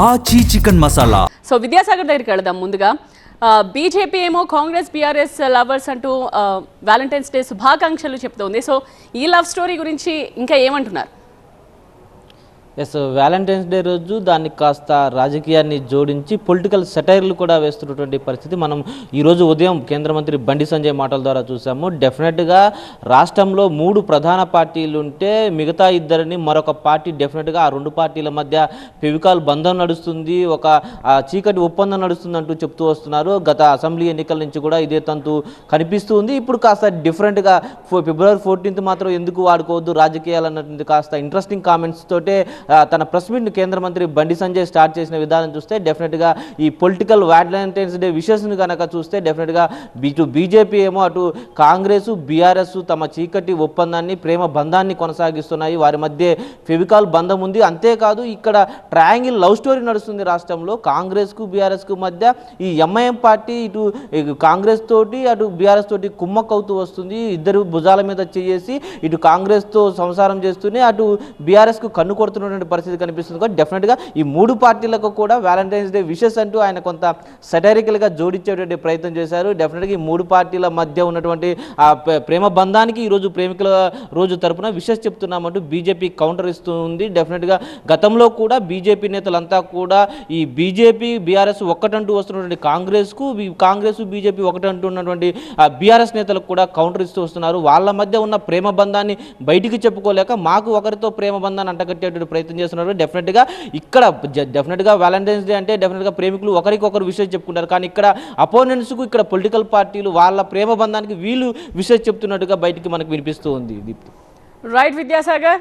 ఆచి chicken masala. So Vidyasagar దగ్గరికి వెళదాం. ముందుగా బీజేపీ ఏమో కాంగ్రెస్ బీఆర్ఎస్ లవర్స్ అంటూ వ్యాలంటైన్స్ డే శుభాకాంక్షలు చెప్తోంది. సో ఈ లవ్ స్టోరీ గురించి ఇంకా ఏమంటున్నారు? ఎస్, వ్యాలంటైన్స్ డే రోజు దాన్ని కాస్త రాజకీయాన్ని జోడించి పొలిటికల్ సెటైర్లు కూడా వేస్తున్నటువంటి పరిస్థితి మనం ఈరోజు ఉదయం కేంద్ర మంత్రి బండి సంజయ్ మాటల ద్వారా చూసాము. డెఫినెట్గా రాష్ట్రంలో 3 ప్రధాన పార్టీలు ఉంటే మిగతా ఇద్దరిని మరొక పార్టీ డెఫినెట్గా ఆ 2 పార్టీల మధ్య ఫెవికాల్ బంధం నడుస్తుంది, ఒక చీకటి ఒప్పందం నడుస్తుంది అంటూ చెప్తూ వస్తున్నారు. గత అసెంబ్లీ ఎన్నికల నుంచి కూడా ఇదే తంతు కనిపిస్తుంది. ఇప్పుడు కాస్త డిఫరెంట్గా ఫిబ్రవరి 14th మాత్రం ఎందుకు వాడుకోవద్దు రాజకీయాలు అన్నటువంటి కాస్త ఇంట్రెస్టింగ్ కామెంట్స్ తోటే తన ప్రెస్ మీట్ని కేంద్ర మంత్రి బండి సంజయ్ స్టార్ట్ చేసిన విధానం చూస్తే డెఫినెట్గా ఈ పొలిటికల్ వ్యాలంటైన్స్ డే విషెస్ని కనుక చూస్తే డెఫినెట్గా బీజేపీ ఏమో అటు కాంగ్రెస్ బీఆర్ఎస్ తమ చీకటి ఒప్పందాన్ని ప్రేమ బంధాన్ని కొనసాగిస్తున్నాయి. వారి మధ్య ఫెవికాల్ బంధం ఉంది. అంతేకాదు ఇక్కడ ట్రయాంగిల్ లవ్ స్టోరీ నడుస్తుంది రాష్ట్రంలో. కాంగ్రెస్కు బీఆర్ఎస్కు మధ్య ఈ ఎంఐఎం పార్టీ ఇటు కాంగ్రెస్ తోటి అటు బీఆర్ఎస్ తోటి కుమ్మక్కవుతూ వస్తుంది. ఇద్దరు భుజాల మీద చేసి ఇటు కాంగ్రెస్తో సంసారం చేస్తూనే అటు బీఆర్ఎస్కు కన్ను కొడుతున్నటువంటి పరిస్థితి కనిపిస్తుంది. డెఫినెట్గా ఈ 3 పార్టీలకు కూడా వ్యాలంటైన్స్ డే విషెస్ అంటూ ఆయన కొంత సెటైరికల్గా జోడించేటువంటి ప్రయత్నం చేశారు. డెఫినెట్గా ఈ 3 పార్టీల మధ్య ఉన్నటువంటి ఆ ప్రేమ బంధానికి ఈరోజు ప్రేమికుల రోజు తరపున విషెస్ చెప్తున్నామంటూ బీజేపీ కౌంటర్ ఇస్తూ ఉంది. డెఫినెట్గా గతంలో కూడా బీజేపీ నేతలంతా కూడా ఈ బీజేపీ బీఆర్ఎస్ ఒక్కటంటూ వస్తున్నటువంటి కాంగ్రెస్ బీజేపీ ఒకటంటున్నటువంటి బీఆర్ఎస్ నేతలకు కూడా కౌంటర్ ఇస్తూ వస్తున్నారు. వాళ్ళ మధ్య ఉన్న ప్రేమ బంధాన్ని బయటికి చెప్పుకోలేక మాకు ఒకరితో ప్రేమ బంధాన్ని అంటగట్టేటువంటి ప్రయత్నం చేస్తున్నారు. డెఫినెట్గా వ్యాలంటైన్స్ డే అంటే డెఫినెట్గా ప్రేమికులు ఒకరికొకరు విషయం చెప్పుకుంటారు. కానీ ఇక్కడ అపోనెంట్స్కు ఇక్కడ పొలిటికల్ పార్టీలు వాళ్ళ ప్రేమ బంధానికి వీళ్ళు విషయం చెప్తున్నట్టుగా బయటికి మనకు వినిపిస్తూ ఉంది. రైట్ విద్యాసాగర్.